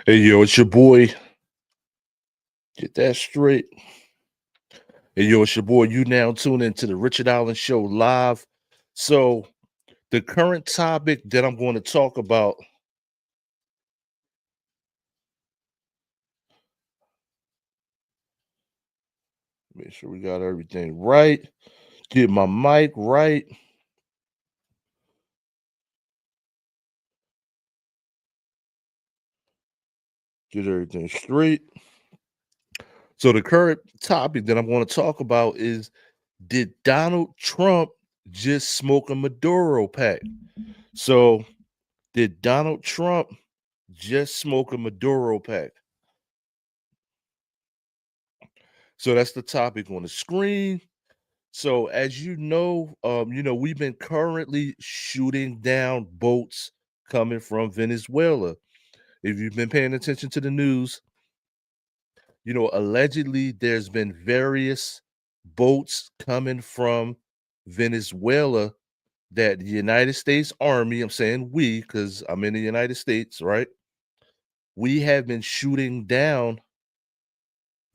Hey, yo, it's your boy. Get that straight. Hey, yo, it's your boy. You now tune into the Richard Allen Show live. So, the current topic that I'm going to talk about, make sure we got everything right. Get my mic right. Get everything straight. So, the current topic that I'm going to talk about is, did Donald Trump just smoke a Maduro pack? So, did Donald Trump just smoke a Maduro pack? So that's the topic on the screen. So as we've been currently shooting down boats coming from Venezuela. If you've been paying attention to the news, allegedly there's been various boats coming from Venezuela that the United States Army, I'm saying we because I'm in the United States, right? We have been shooting down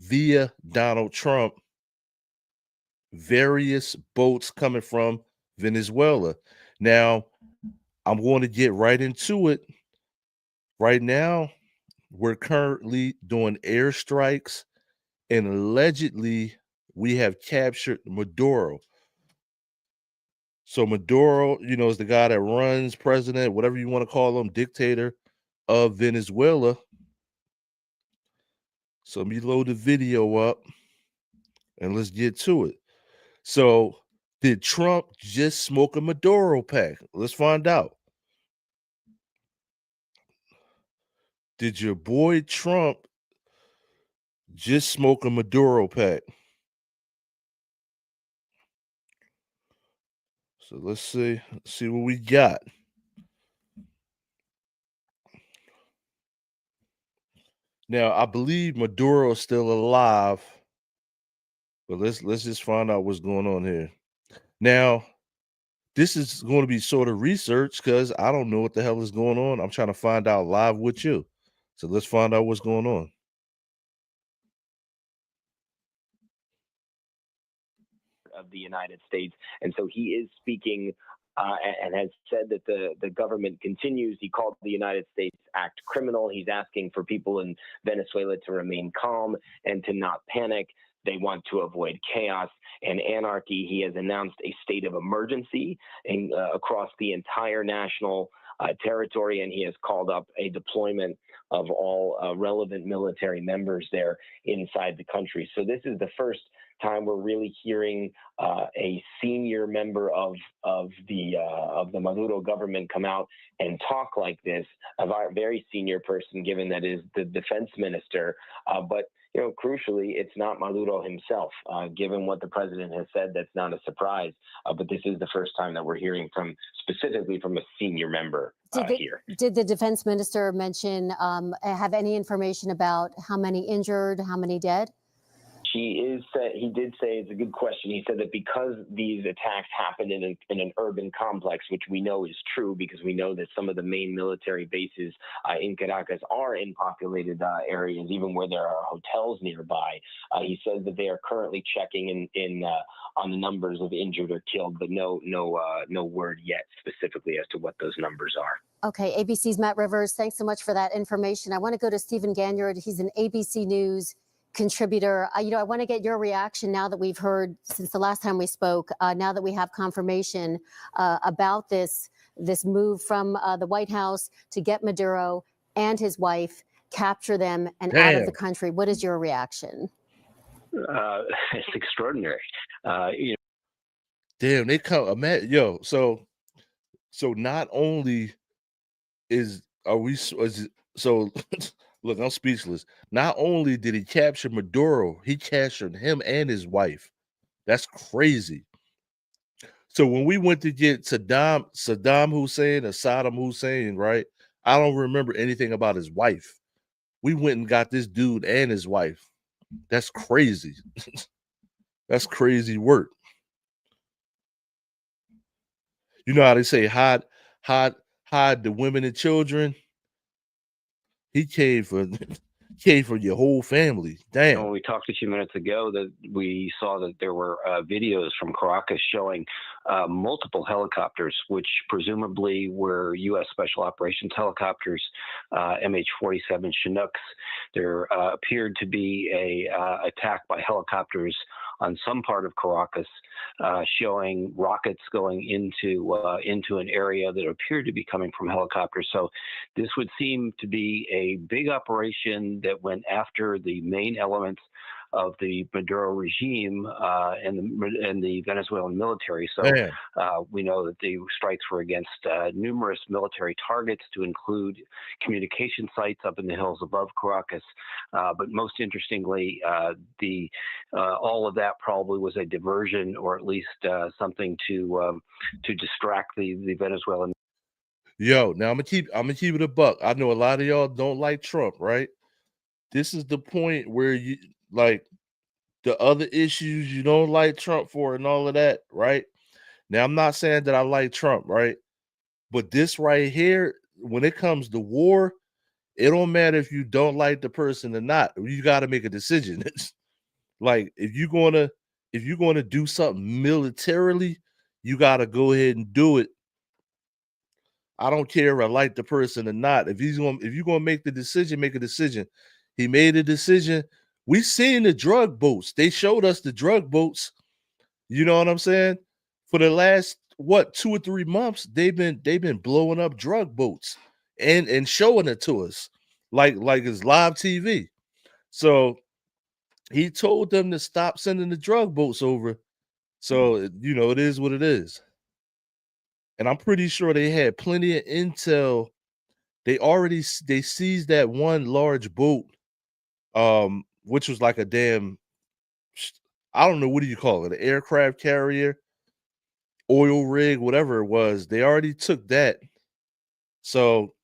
via Donald Trump various boats coming from Venezuela. Now, I'm going to get right into it. Right now, we're currently doing airstrikes, and allegedly, we have captured Maduro. So, Maduro, is the guy that runs, president, whatever you want to call him, dictator of Venezuela. So, let me load the video up and let's get to it. So, did Trump just smoke a Maduro pack? Let's find out. Did your boy Trump just smoke a Maduro pack? So let's see what we got. Now I believe Maduro is still alive, but let's just find out what's going on here. Now, this is going to be sort of research because I don't know what the hell is going on. I'm trying to find out live with you. So let's find out what's going on. Of the United States. And so he is speaking and has said that the government continues. He called the United States act criminal. He's asking for people in Venezuela to remain calm and to not panic. They want to avoid chaos and anarchy. He has announced a state of emergency across the entire national territory, and he has called up a deployment of all relevant military members there inside the country. So this is the first time we're really hearing a senior member of the Maduro government come out and talk like this, a very senior person, given that is the defense minister. But crucially, it's not Maduro himself. Given what the president has said, that's not a surprise. But this is the first time that we're hearing specifically from a senior member here. Did the defense minister mention, have any information about how many injured, how many dead? He did say, it's a good question. He said that because these attacks happened in an urban complex, which we know is true because we know that some of the main military bases in Caracas are in populated areas, even where there are hotels nearby. He says that they are currently checking on the numbers of injured or killed, but no word yet specifically as to what those numbers are. Okay, ABC's Matt Rivers, thanks so much for that information. I want to go to Stephen Ganyard. He's an ABC News contributor. I want to get your reaction now that we've heard since the last time we spoke, now that we have confirmation about this move from the White House to get Maduro and his wife, capture them and out of the country. What is your reaction? It's extraordinary. Damn, they come, so not only look, I'm speechless. Not only did he capture Maduro, he captured him and his wife. That's crazy. So when we went to get Saddam Hussein or Saddam Hussein, right? I don't remember anything about his wife. We went and got this dude and his wife. That's crazy. That's crazy work. You know how they say hide the women and children? He came for came for your whole family. Damn. When we talked a few minutes ago, that we saw that there were videos from Caracas showing multiple helicopters, which presumably were U.S. Special Operations helicopters, MH-47 Chinooks. There appeared to be a attack by helicopters on some part of Caracas, showing rockets going into an area that appeared to be coming from helicopters. So this would seem to be a big operation that went after the main elements of the Maduro regime and the Venezuelan military. So we know that the strikes were against numerous military targets, to include communication sites up in the hills above Caracas. But most interestingly, all of that probably was a diversion, or at least something to distract the Venezuelan. Yo, now I'm gonna keep it a buck. I know a lot of y'all don't like Trump, right? This is the point where you like the other issues you don't like Trump for and all of that, right? Now, I'm not saying that I like Trump, right? But this right here, when it comes to war, it don't matter if you don't like the person or not. You got to make a decision. Like if you're gonna do something militarily, you got to go ahead and do it. I don't care if I like the person or not. If you're gonna make the decision, make a decision. He made a decision. We seen the drug boats. They showed us the drug boats. You know what I'm saying? For the last 2 or 3 months, they've been blowing up drug boats and showing it to us like it's live TV. So he told them to stop sending the drug boats over. So it is what it is. And I'm pretty sure they had plenty of intel. They seized that one large boat, which was like a damn, I don't know, what do you call it? An aircraft carrier, oil rig, whatever it was. They already took that. So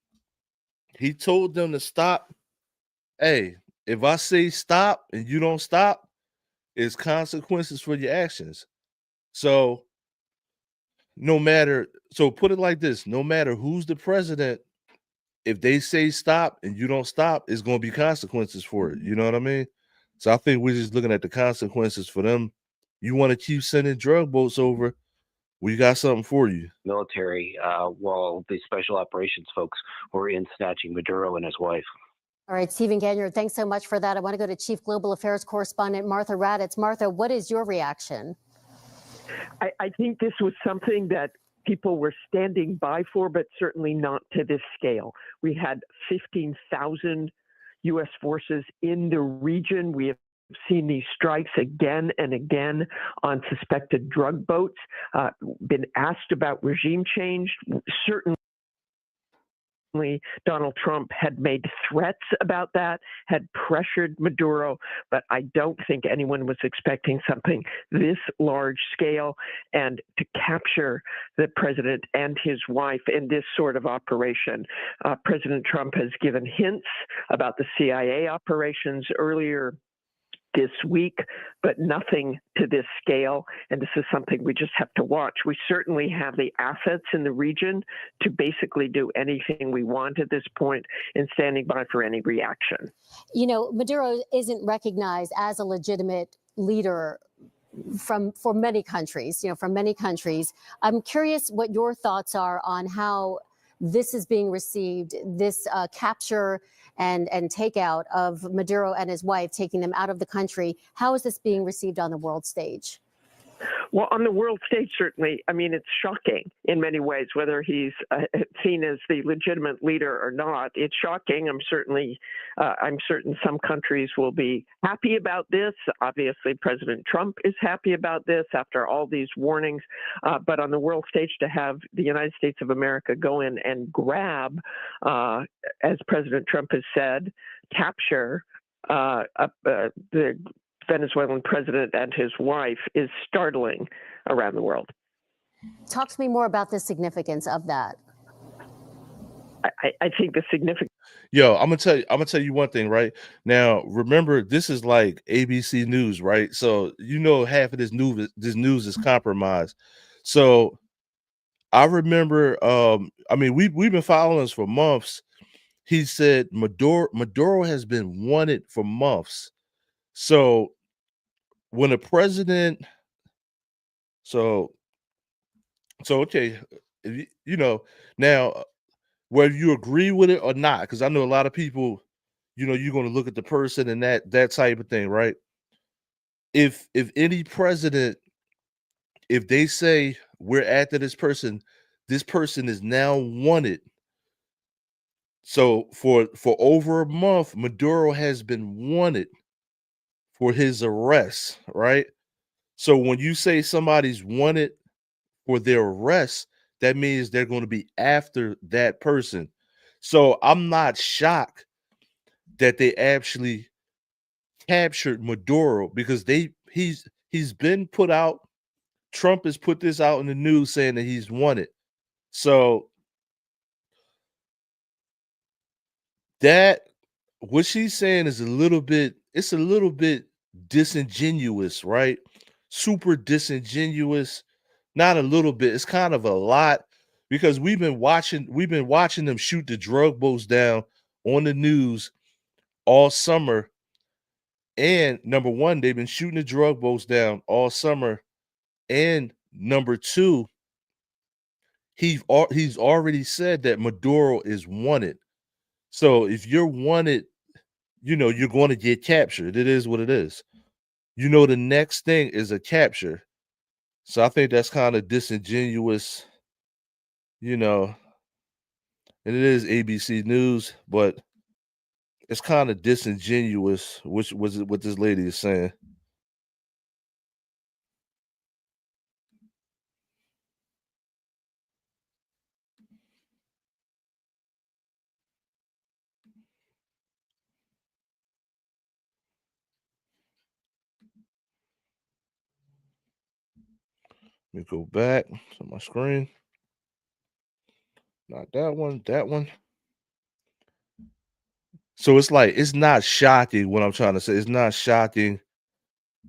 he told them to stop. Hey, if I say stop and you don't stop, it's consequences for your actions. So put it like this, no matter who's the president, if they say stop and you don't stop, it's going to be consequences for it. You know what I mean? So I think we're just looking at the consequences for them. You want to keep sending drug boats over, we got something for you. Military, while the special operations folks were in snatching Maduro and his wife. All right, Stephen Ganyard, thanks so much for that. I want to go to Chief Global Affairs Correspondent Martha Raddatz. Martha, what is your reaction? I think this was something that people were standing by for, but certainly not to this scale. We had 15,000 U.S. forces in the region. We have seen these strikes again and again on suspected drug boats, been asked about regime change. Certainly, Donald Trump had made threats about that, had pressured Maduro, but I don't think anyone was expecting something this large scale, and to capture the president and his wife in this sort of operation. President Trump has given hints about the CIA operations earlier this week, but nothing to this scale. And this is something we just have to watch. We certainly have the assets in the region to basically do anything we want at this point, and standing by for any reaction. You know, Maduro isn't recognized as a legitimate leader for many countries, from many countries. I'm curious what your thoughts are on how this is being received, this capture and takeout of Maduro and his wife, taking them out of the country. How is this being received on the world stage? Well, on the world stage, certainly. I mean, it's shocking in many ways, whether he's seen as the legitimate leader or not. It's shocking. I'm certain some countries will be happy about this. Obviously, President Trump is happy about this after all these warnings. But on the world stage, to have the United States of America go in and grab, as President Trump has said, capture the Venezuelan president and his wife is startling around the world. Talk to me more about the significance of that. I think the significance. Yo, I'm gonna tell you one thing, right? Now, remember, this is like ABC News, right? So half of this news is compromised. So I remember, we've been following this for months. he said Maduro has been wanted for months. So when a president, so okay, you know, now whether you agree with it or not, because I know a lot of people, you're going to look at the person and that type of thing, right? If any president, if they say we're after this person is now wanted. So for over a month, Maduro has been wanted for his arrest, right? So when you say somebody's wanted for their arrest, that means they're going to be after that person. So I'm not shocked that they actually captured Maduro because he's been put out. Trump has put this out in the news saying that he's wanted. So that what she's saying is it's a little bit disingenuous, right? Super disingenuous. Not a little bit, it's kind of a lot because we've been watching them shoot the drug boats down on the news all summer. And number one, they've been shooting the drug boats down all summer. And number two, he's already said that Maduro is wanted. So if you're wanted, you're going to get captured. It is what it is. The next thing is a capture. So I think that's kind of disingenuous, you know, and it is ABC News, but it's kind of disingenuous, which was what this lady is saying. Let me go back to my screen. Not that one, that one. So it's like it's not shocking what I'm trying to say. It's not shocking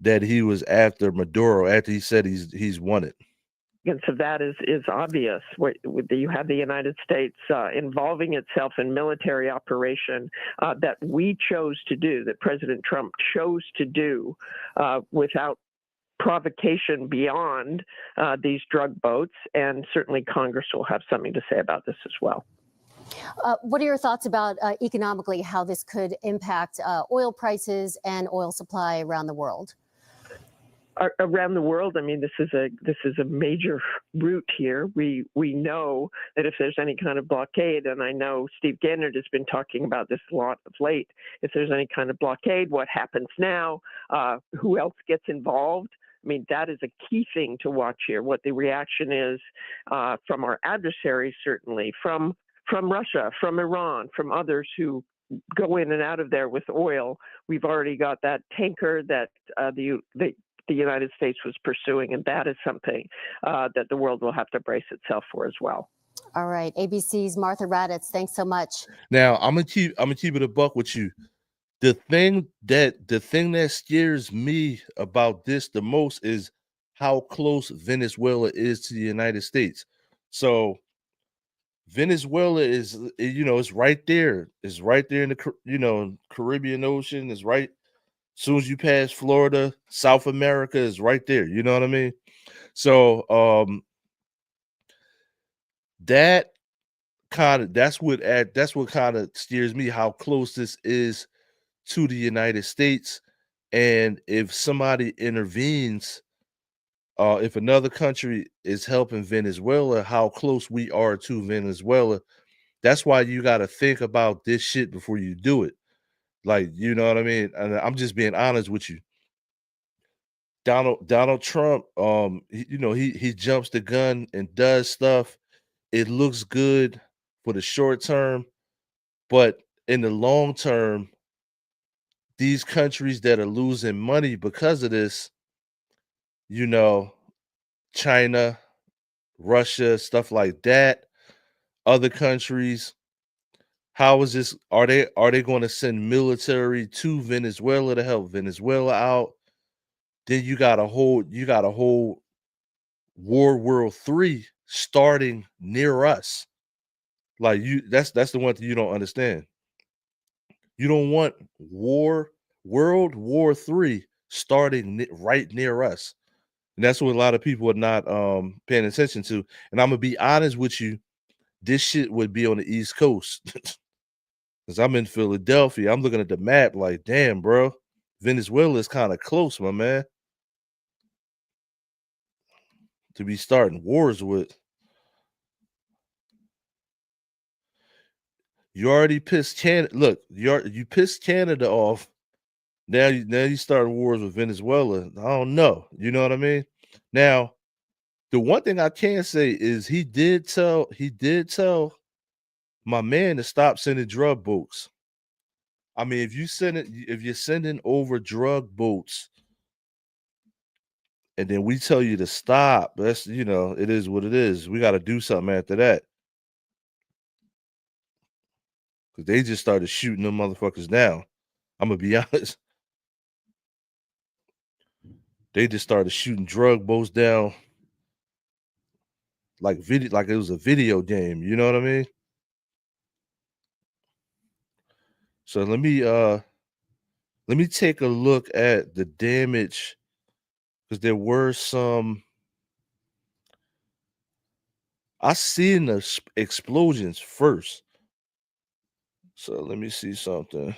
that he was after Maduro after he said he's wanted. Of that is obvious. You have the United States involving itself in military operation that we chose to do, that President Trump chose to do without provocation beyond these drug boats. And certainly Congress will have something to say about this as well. What are your thoughts about economically how this could impact oil prices and oil supply around the world? Around the world, I mean, this is a major route here. We know that if there's any kind of blockade, and I know Steve Gannard has been talking about this a lot of late, if there's any kind of blockade, what happens now? Who else gets involved? I mean, that is a key thing to watch here, what the reaction is from our adversaries, certainly, from Russia, from Iran, from others who go in and out of there with oil. We've already got that tanker that the United States was pursuing, and that is something that the world will have to brace itself for as well. All right, ABC's Martha Raddatz, thanks so much. Now I'm gonna keep it a buck with you. The thing that scares me about this the most is how close Venezuela is to the United States. So Venezuela is, it's right there. It's right there in the, Caribbean Ocean. It's right as soon as you pass Florida, South America is right there. You know what I mean? So that's what kind of steers me how close this is to the United States. And if somebody intervenes, if another country is helping Venezuela, how close we are to Venezuela. That's why you got to think about this shit before you do it. Like, you know what I mean? And I'm just being honest with you. Donald Trump, he jumps the gun and does stuff. It looks good for the short term, but in the long term, these countries that are losing money because of this, China, Russia, stuff like that, other countries, how is this? Are they going to send military to Venezuela to help Venezuela out? Then you got a whole World War III starting near us. Like that's the one thing you don't understand. You don't want World War III starting right near us. And that's what a lot of people are not paying attention to. And I'm gonna be honest with you, this shit would be on the East Coast. Because I'm in Philadelphia. I'm looking at the map like, damn, bro. Venezuela is kind of close, my man, to be starting wars with. You already pissed Canada. Look, you pissed Canada off. Now you starting wars with Venezuela. I don't know. You know what I mean? Now, the one thing I can say is he did tell my man to stop sending drug boats. I mean, if you're sending over drug boats and then we tell you to stop, that's it is what it is. We got to do something after that. Because they just started shooting them motherfuckers down. I'm gonna be honest. They just started shooting drug boats down like it was a video game. You know what I mean? So let me take a look at the damage because there were some. I seen the explosions first. So let me see something.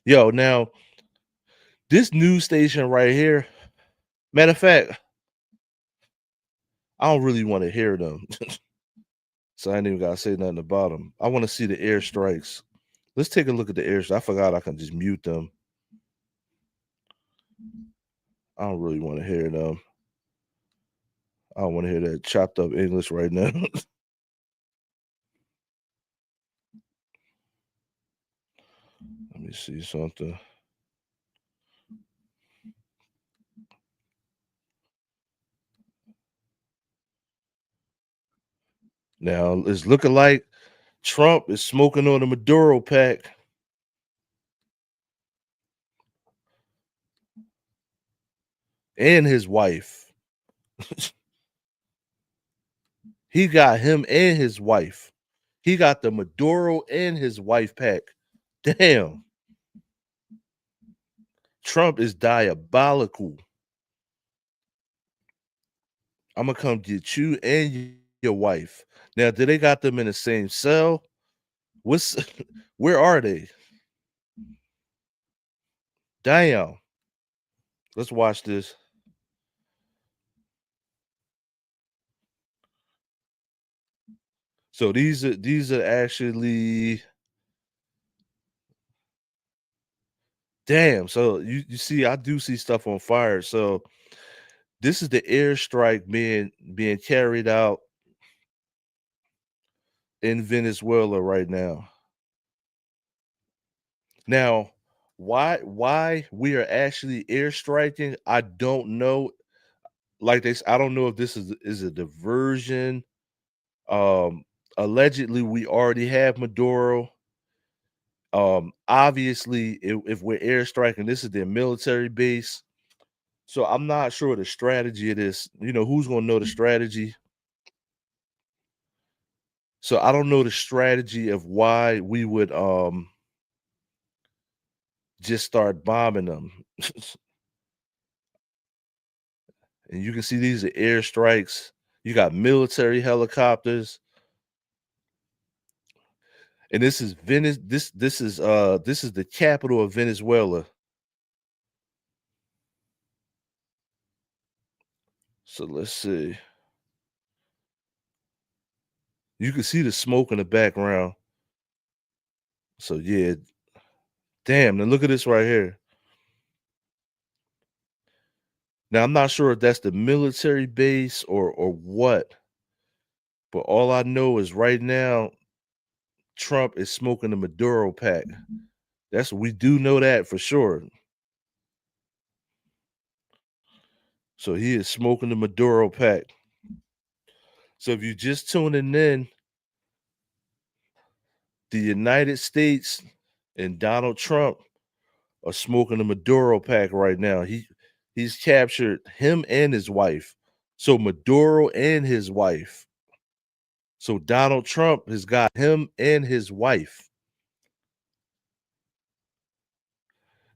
Yo, now this news station right here. Matter of fact, I don't really want to hear them. So I ain't even gotta say nothing about them. I want to see the airstrikes. Let's take a look at the airstrikes. I forgot I can just mute them. I don't really want to hear them. I don't want to hear that chopped up English right now. Let me see something. Now it's looking like Trump is smoking on the Maduro Pack. And his wife. He got him and his wife. He got the Maduro and his wife pack. Damn. Trump is diabolical. I'm gonna come get you and your wife. Now, do they got them in the same cell? What's where are they? Damn. Let's watch this. So these are actually damn. So you see, I do see stuff on fire. So this is the airstrike being carried out in Venezuela right now. Now, why we are actually airstriking, I don't know. Like I don't know if this is a diversion. Um, Allegedly, we already have Maduro. Obviously, if we're airstriking, this is their military base. So I'm not sure the strategy of this. Who's gonna know the strategy? So I don't know the strategy of why we would just start bombing them. And you can see these are airstrikes. You got military helicopters. And this is Venice. This is the capital of Venezuela. So let's see. You can see the smoke in the background. So yeah. Damn, now look at this right here. Now I'm not sure if that's the military base or what, but all I know is right now Trump is smoking the Maduro pack. We do know that for sure. So he is smoking the Maduro Pack. So if you just tuning in, the United States and Donald Trump are smoking the Maduro Pack right now. He's captured him and his wife. So Maduro and his wife. So Donald Trump has got him and his wife.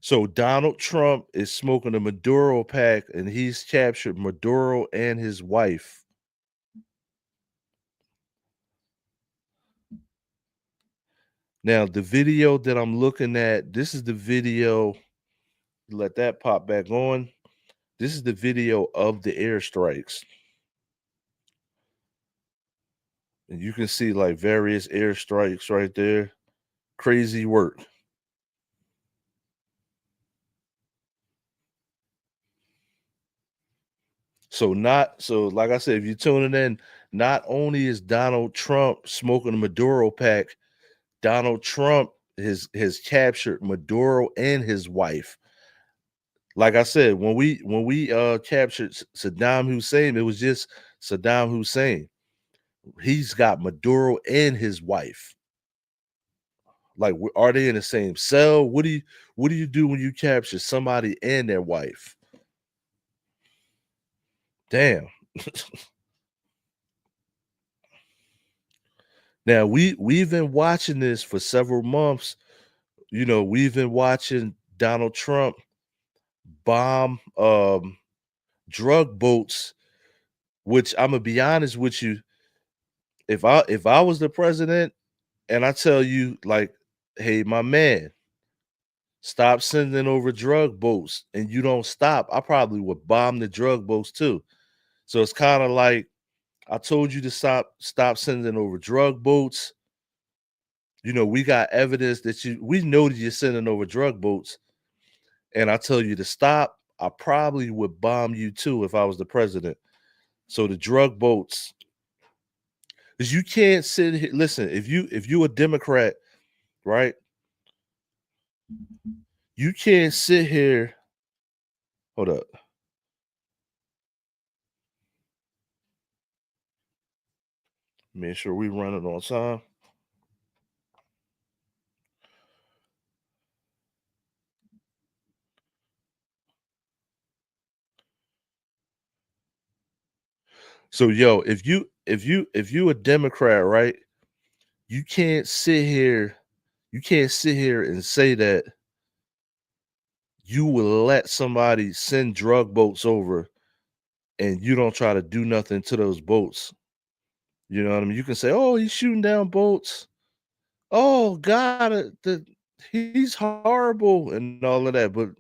So Donald Trump is smoking the Maduro Pack, and he's captured Maduro and his wife. Now, the video that I'm looking at, this is the video. Let that pop back on. This is the video of the airstrikes. And you can see like various airstrikes right there. Crazy work. So like I said, if you're tuning in, not only is Donald Trump smoking the Maduro Pack, Donald Trump has captured Maduro and his wife. Like I said, when we captured Saddam Hussein, it was just Saddam Hussein. He's got Maduro and his wife. Like, are they in the same cell? What do you do when you capture somebody and their wife? Damn. Now we've been watching this for several months. You know, we've been watching Donald Trump bomb drug boats, which I'm gonna be honest with you. If I was the president and I tell you, like, hey, my man, stop sending over drug boats, and you don't stop, I probably would bomb the drug boats too. So it's kind of like, I told you to stop sending over drug boats. You know, we got evidence that we know that you're sending over drug boats, and I tell you to stop, I probably would bomb you too if I was the president. So the drug boats, because you can't sit here. Listen, if you a Democrat, right? You can't sit here. Hold up. Make sure we run it on time. So yo, if you a Democrat, right? You can't sit here. You can't sit here and say that you will let somebody send drug boats over and you don't try to do nothing to those boats. You know what I mean? You can say, "Oh, he's shooting down boats. Oh God, he's horrible," and all of that. But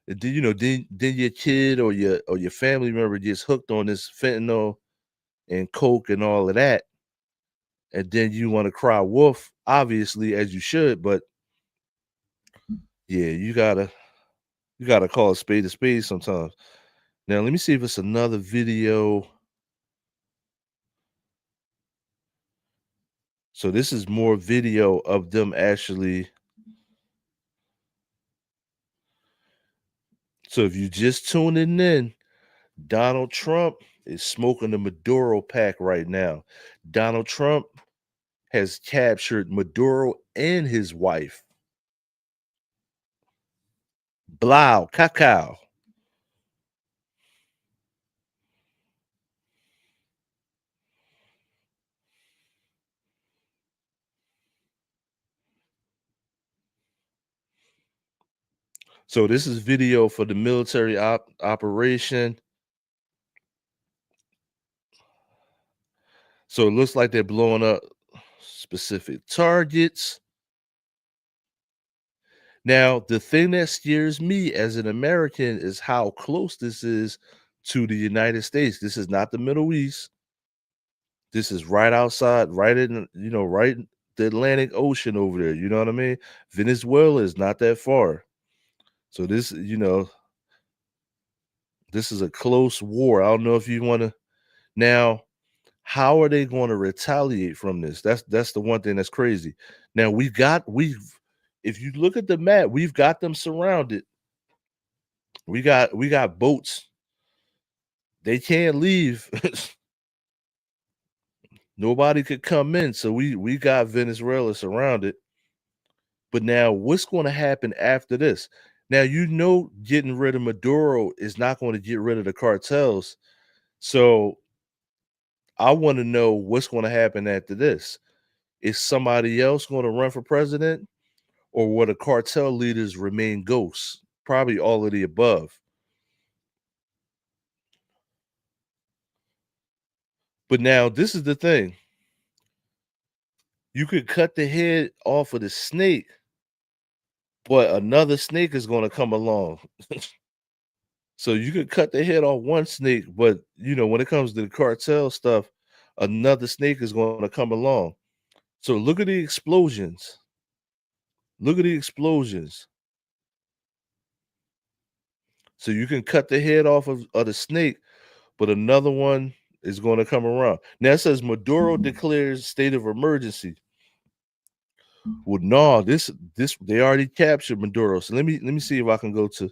then then your kid or your family member gets hooked on this fentanyl and coke and all of that, and then you want to cry wolf, obviously, as you should. But yeah, you gotta call a spade sometimes. Now let me see if it's another video. So this is more video of them actually. So if you just tuning in, Donald Trump is smoking the Maduro Pack right now. Donald Trump has captured Maduro and his wife. Blau, cacao. So this is video for the military operation. So it looks like they're blowing up specific targets. Now, the thing that scares me as an American is how close this is to the United States. This is not the Middle East. This is right outside, right in, right in the Atlantic Ocean over there. You know what I mean? Venezuela is not that far. So this, this is a close war. I don't know if you want to. Now, how are they going to retaliate from this? That's the one thing that's crazy. Now if you look at the map, we've got them surrounded. We got boats. They can't leave. Nobody could come in. So we got Venezuela surrounded. But now what's going to happen after this? Now, getting rid of Maduro is not going to get rid of the cartels. So I want to know what's going to happen after this. Is somebody else going to run for president, or will the cartel leaders remain ghosts? Probably all of the above. But now this is the thing. You could cut the head off of the snake, but another snake is going to come along. So you could cut the head off one snake, but when it comes to the cartel stuff, another snake is going to come along. So look at the explosions. Look at the explosions. So you can cut the head off of the snake, but another one is going to come around. Now it says Maduro declares state of emergency. Well, no, this they already captured Maduro. So let me see if I can go to.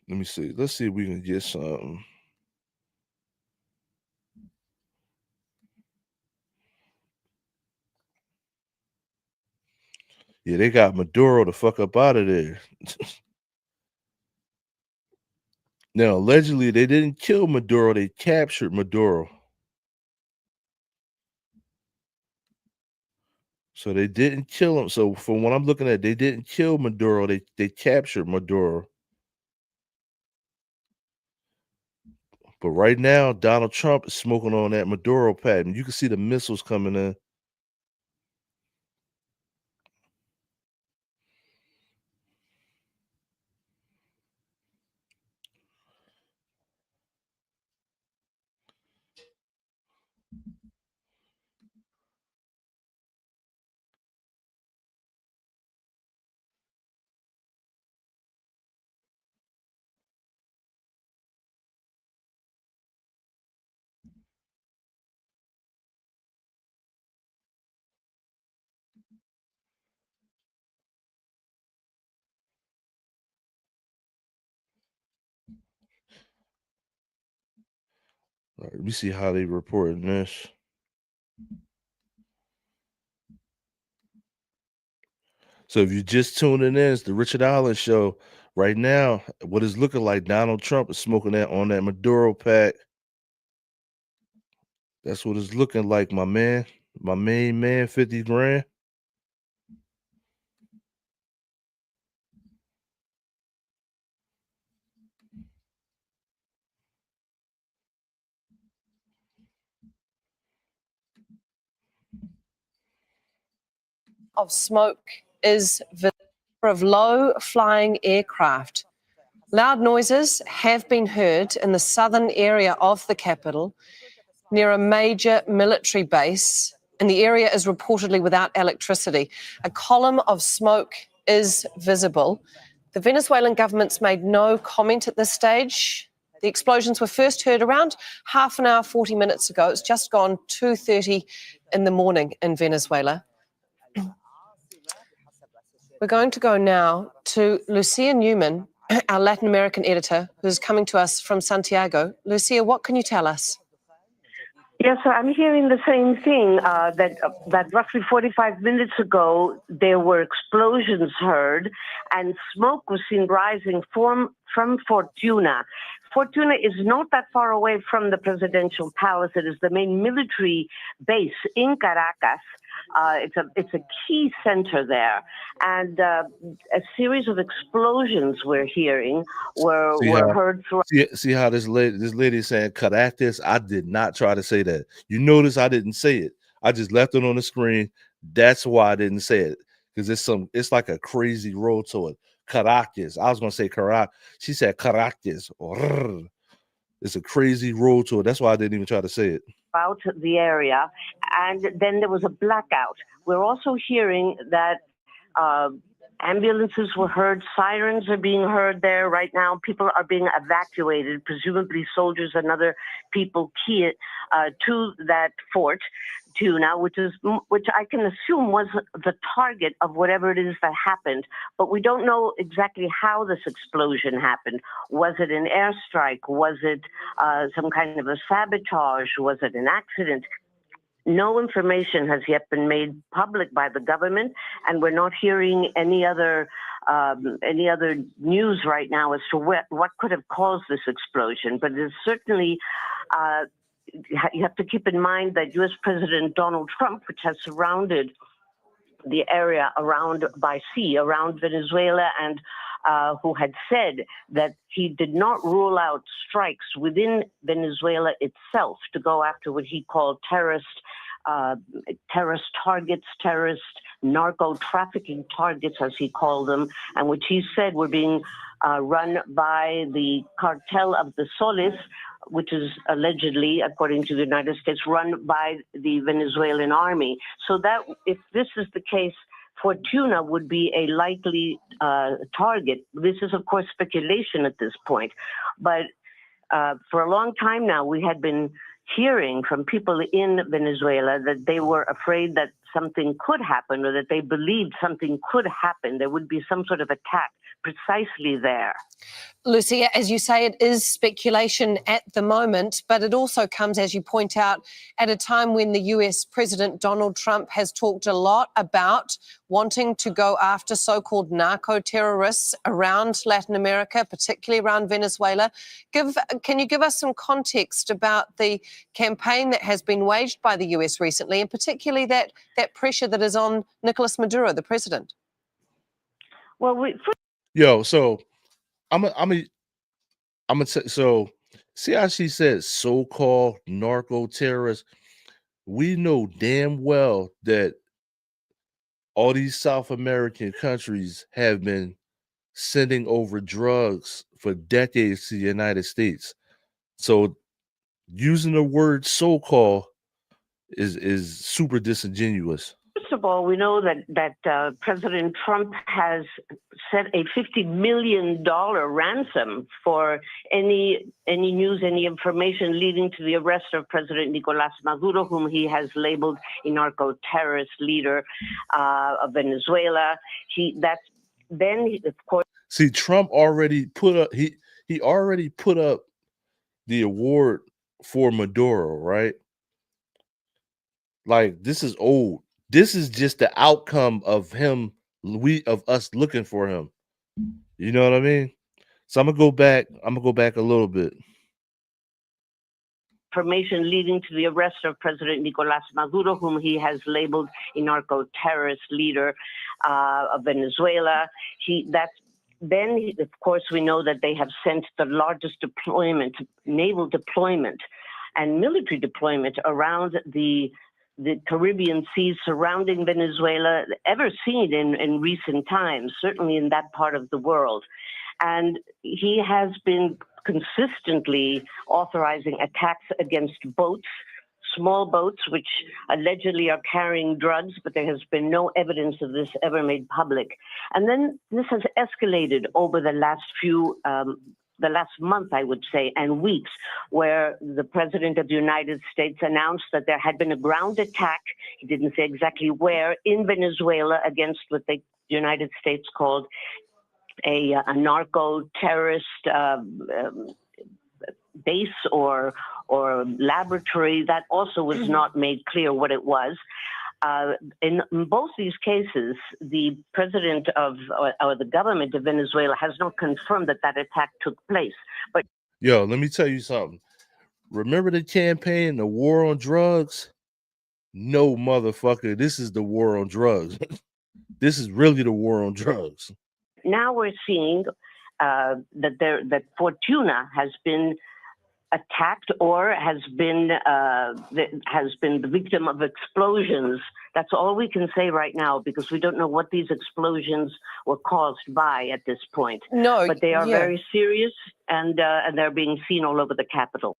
Let me see. Let's see if we can get some. Yeah, they got Maduro the fuck up out of there. Now, allegedly, they didn't kill Maduro. They captured Maduro. So they didn't kill him. So from what I'm looking at, they didn't kill Maduro. They captured Maduro. But right now, Donald Trump is smoking on that Maduro Pack. And you can see the missiles coming in. All right, let me see how they reporting this. So if you're just tuning in, it's the Richard Allen Show. Right now, what it's looking like, Donald Trump is smoking that on that Maduro Pack. That's what it's looking like, my man. My main man, 50 grand. Of smoke is visible of low-flying aircraft. Loud noises have been heard in the southern area of the capital, near a major military base, and the area is reportedly without electricity. A column of smoke is visible. The Venezuelan government's made no comment at this stage. The explosions were first heard around half an hour, 40 minutes ago. It's just gone 2:30 in the morning in Venezuela. We're going to go now to Lucia Newman, our Latin American editor, who's coming to us from Santiago. Lucia, what can you tell us? Yes, so I'm hearing the same thing, that roughly 45 minutes ago, there were explosions heard and smoke was seen rising from Fortuna. Fortuna is not that far away from the presidential palace. It is the main military base in Caracas. It's a key center there, and a series of explosions we're hearing were heard throughout. See how this lady is saying Caracas? I did not try to say that. You notice I didn't say it. I just left it on the screen. That's why I didn't say it, because it's like a crazy roll to it. Caracas. I was gonna say Caracas. She said Caracas. It's a crazy roll to it. That's why I didn't even try to say it. Out the area, and then there was a blackout. We're also hearing that Ambulances were heard. Sirens are being heard there right now. People are being evacuated, presumably soldiers and other people key to that fort, Tuna, which I can assume was the target of whatever it is that happened. But we don't know exactly how this explosion happened. Was it an airstrike? Was it some kind of a sabotage? Was it an accident? No information has yet been made public by the government, and we're not hearing any other news right now as to what could have caused this explosion. But it is certainly, you have to keep in mind that U.S. President Donald Trump, which has surrounded the area around Venezuela, and who had said that he did not rule out strikes within Venezuela itself to go after what he called terrorist targets, terrorist narco trafficking targets, as he called them, and which he said were being run by the cartel of the Soles, which is allegedly, according to the United States, run by the Venezuelan army. So that if this is the case, Fortuna would be a likely target. This is, of course, speculation at this point. But for a long time now, we had been hearing from people in Venezuela that they were afraid that something could happen, or that they believed something could happen. There would be some sort of attack precisely there. Lucia, as you say, it is speculation at the moment, but it also comes, as you point out, at a time when the US President Donald Trump has talked a lot about wanting to go after so-called narco-terrorists around Latin America, particularly around Venezuela. Can you give us some context about the campaign that has been waged by the US recently, and particularly that pressure that is on Nicolas Maduro, the president? Well, so I'm gonna say, so see how she said so-called narco terrorists. We know damn well that all these South American countries have been sending over drugs for decades to the United States. So using the word so-called is super disingenuous. First of all, we know that President Trump has set a $50 million ransom for any news, any information leading to the arrest of President Nicolas Maduro, whom he has labeled a narco-terrorist leader of Venezuela. Of course. See, Trump already put up he already put up the award for Maduro, right? Like, this is old. This is just the outcome of us looking for him. You know what I mean? So I'm gonna go back a little bit. Information leading to the arrest of President Nicolas Maduro, whom he has labeled a narco-terrorist leader of Venezuela. Of course, we know that they have sent the largest naval deployment and military deployment around the Caribbean seas surrounding Venezuela ever seen in recent times, certainly in that part of the world. And he has been consistently authorizing attacks against boats, small boats, which allegedly are carrying drugs, but there has been no evidence of this ever made public. And then this has escalated over the last month, I would say, and weeks, where the President of the United States announced that there had been a ground attack, he didn't say exactly where, in Venezuela against what the United States called a narco-terrorist base or laboratory. That also was not made clear what it was. In both these cases, the president or the government of Venezuela has not confirmed that attack took place. But let me tell you something. Remember the campaign, the war on drugs? No, motherfucker. This is the war on drugs. This is really the war on drugs. Now we're seeing that Fortuna has been attacked or has been the victim of explosions. That's all we can say right now, because we don't know what these explosions were caused by at this point. No, but they are very serious, and they're being seen all over the Capitol.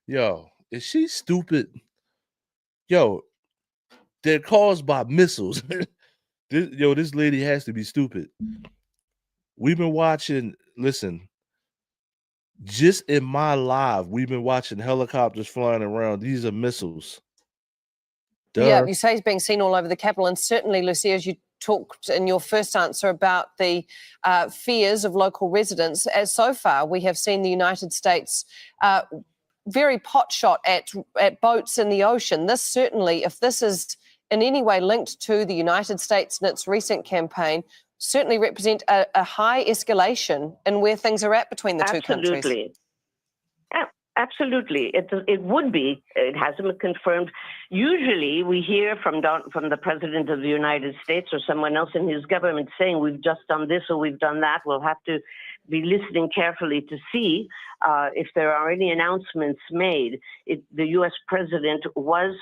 Yo, is she stupid? Yo, they're caused by missiles. This lady has to be stupid. We've been watching. Listen, just in my live, we've been watching helicopters flying around. These are missiles. Duh. Yeah, you say it's being seen all over the capital, and certainly, Lucy, as you talked in your first answer about the fears of local residents, as so far we have seen the United States very potshot at boats in the ocean. This certainly, if this is in any way linked to the United States and its recent campaign, certainly represent a high escalation in where things are at between the two countries. Absolutely. Absolutely, it would be. It hasn't been confirmed. Usually, we hear from the president of the United States or someone else in his government saying, "We've just done this or we've done that." We'll have to be listening carefully to see if there are any announcements made. The U.S. president was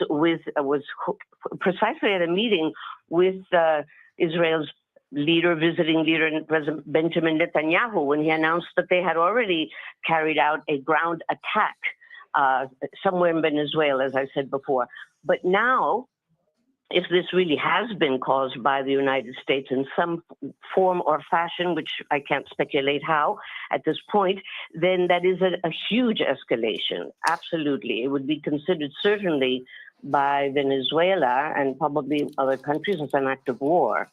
precisely at a meeting with Israel's visiting leader, President Benjamin Netanyahu, when he announced that they had already carried out a ground attack somewhere in Venezuela, as I said before. But now, if this really has been caused by the United States in some form or fashion, which I can't speculate how at this point, then that is a huge escalation. Absolutely. It would be considered certainly by Venezuela and probably other countries as an act of war.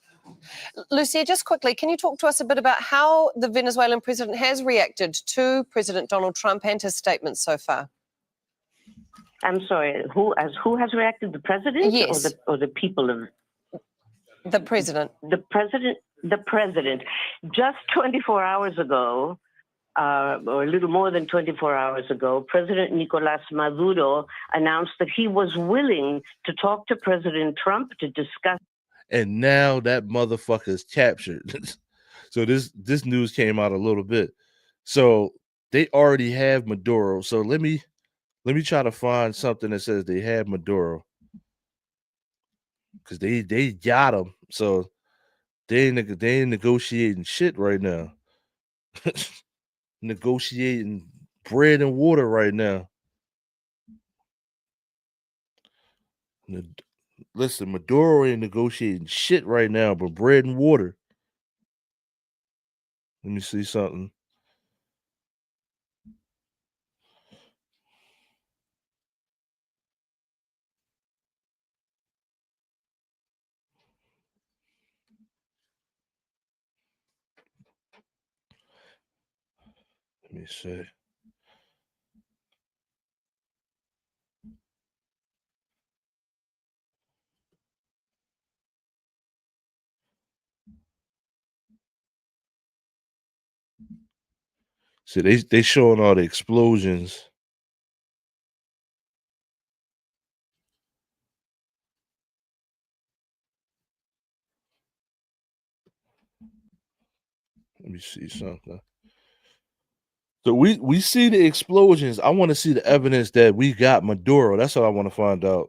Lucia, just quickly, can you talk to us a bit about how the Venezuelan president has reacted to President Donald Trump and his statements so far? I'm sorry, who has reacted? The president? Yes. Or the people of... The president. The president. Just 24 hours ago, or a little more than 24 hours ago, President Nicolas Maduro announced that he was willing to talk to President Trump to discuss. And now that motherfucker is captured. So this news came out a little bit. So they already have Maduro. So let me try to find something that says they have Maduro, because they got him. So they ain't negotiating shit right now. Negotiating bread and water right now. Listen, Maduro ain't negotiating shit right now, but bread and water. Let me see something. Let me see. See, they showing all the explosions. Let me see something. So we see the explosions. I want to see the evidence that we got Maduro. That's what I want to find out.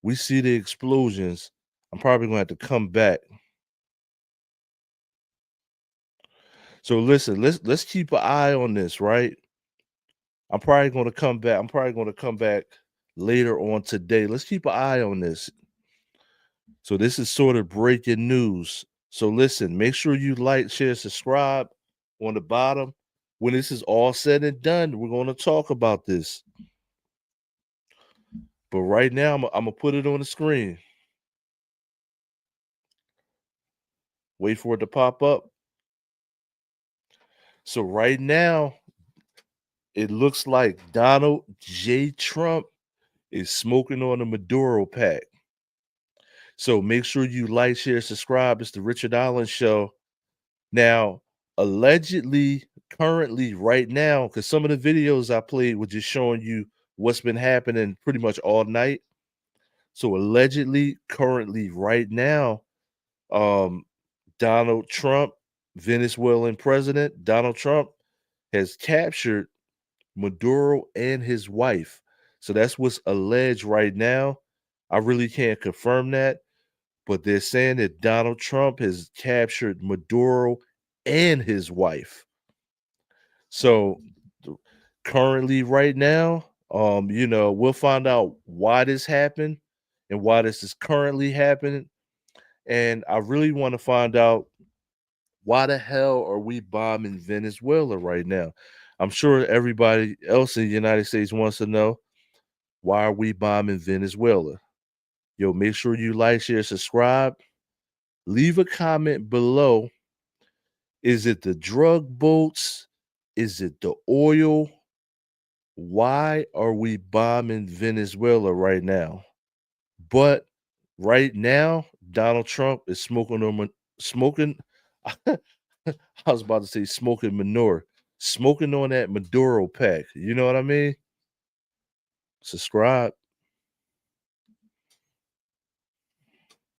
We see the explosions. I'm probably going to have to come back. So listen, let's keep an eye on this, right? I'm probably going to come back. I'm probably going to come back later on today. Let's keep an eye on this. So this is sort of breaking news. So listen, make sure you like, share, subscribe on the bottom. When this is all said and done, we're going to talk about this. But right now, I'm going to put it on the screen. Wait for it to pop up. So right now, it looks like Donald J. Trump is smoking on the Maduro Pack. So make sure you like, share, subscribe. It's the Richard Allen Show. Now, allegedly, currently, right now, because some of the videos I played were just showing you what's been happening pretty much all night. So allegedly, currently, right now, Donald Trump, Venezuelan president, Donald Trump has captured Maduro and his wife. So that's what's alleged right now. I really can't confirm that, but they're saying that Donald Trump has captured Maduro and his wife. So currently right now, we'll find out why this happened and why this is currently happening. And I really want to find out, why the hell are we bombing Venezuela right now? I'm sure everybody else in the United States wants to know, why are we bombing Venezuela? Yo, make sure you like, share, subscribe. Leave a comment below. Is it the drug boats? Is it the oil? Why are we bombing Venezuela right now? But right now, Donald Trump is smoking. I was about to say smoking manure, smoking on that Maduro Pack. You know what I mean? Subscribe.